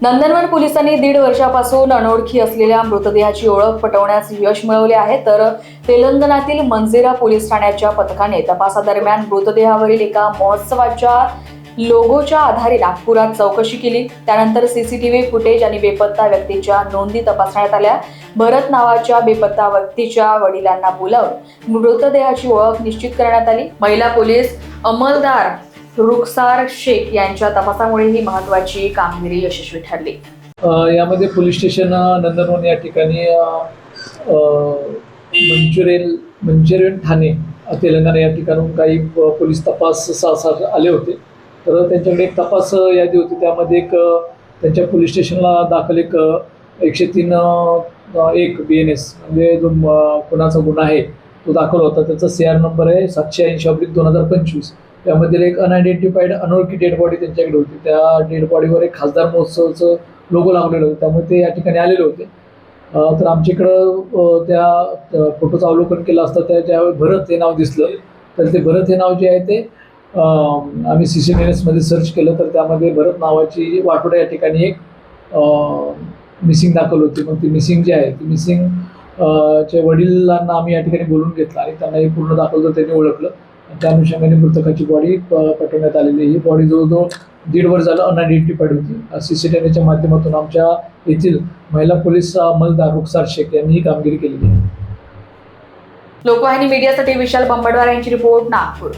नंदनवन पोलिसांनी 1.5 वर्षापासून अनोळखी असलेल्या मृतदेहाची ओळख पटवण्यास यश मिळवले आहे। तर तेलंगणातील मंजिरा पोलीस ठाण्याच्या पथकाने तपासादरम्यान मृतदेहावरील एका महोत्सवाच्या लोगोच्या आधारे नागपुरात चौकशी केली। त्यानंतर सीसीटीव्ही फुटेज आणि बेपत्ता व्यक्तीच्या नोंदी तपासण्यात आल्या। भरत नावाच्या बेपत्ता व्यक्तीच्या वडिलांना बोलावून मृतदेहाची ओळख निश्चित करण्यात आली। महिला पोलीस अंमलदार रुखसार शेख यांच्या तपासामुळे ही महत्त्वाची कामगिरी यशस्वी ठरली। यामध्ये पोलीस स्टेशन नंदनवन या ठिकाणी मंचुरियन ठाणे तेलंगणा या ठिकाणून काही पोलीस तपास आले होते। तर त्यांच्याकडे एक तपास यादी होती, त्यामध्ये एक त्यांच्या पोलीस स्टेशनला दाखल एक 103-1 BNS म्हणजे जो खुनाचा गुन्हा आहे तो दाखल होता। त्याचा CR नंबर आहे 780/2025। त्यामध्ये एक अनआयडेंटिफाईड अनोळखी डेड बॉडी त्यांच्याकडे होती। त्या डेड बॉडीवर एक खासदार महोत्सवचं लोगो लावलेलं होतं, त्यामुळे ते या ठिकाणी आलेले होते। तर आमच्याकडं त्या फोटोचं अवलोकन केलं असता ज्यावेळी भरत हे नाव दिसलं, तर ते भरत हे नाव जे आहे ते आम्ही CCTVमध्ये सर्च केलं, तर त्यामध्ये भरत नावाची वाटोडा या ठिकाणी एक मिसिंग दाखल होती। मग ती मिसिंग जी आहे ती मिसिंग च्या वडिलांना आम्ही या ठिकाणी बोलून घेतलं आणि त्यांना हे पूर्ण दाखवलं, तर त्यांनी ओळखलं। त्या अनुषंगाने मृतकाची बॉडी पटवण्यात आलेली। ही बॉडी जवळजवळ 1.5 वर्ष झालं अनआयडेंटिफाईड होती। CCTVच्या माध्यमातून आमच्या येथील महिला पोलीस अंमलदार रुखसार शेख यांनी ही कामगिरी केलेली आहे। लोकवाहिनी मीडियासाठी विशाल बंबडवार यांची रिपोर्ट, नागपूर।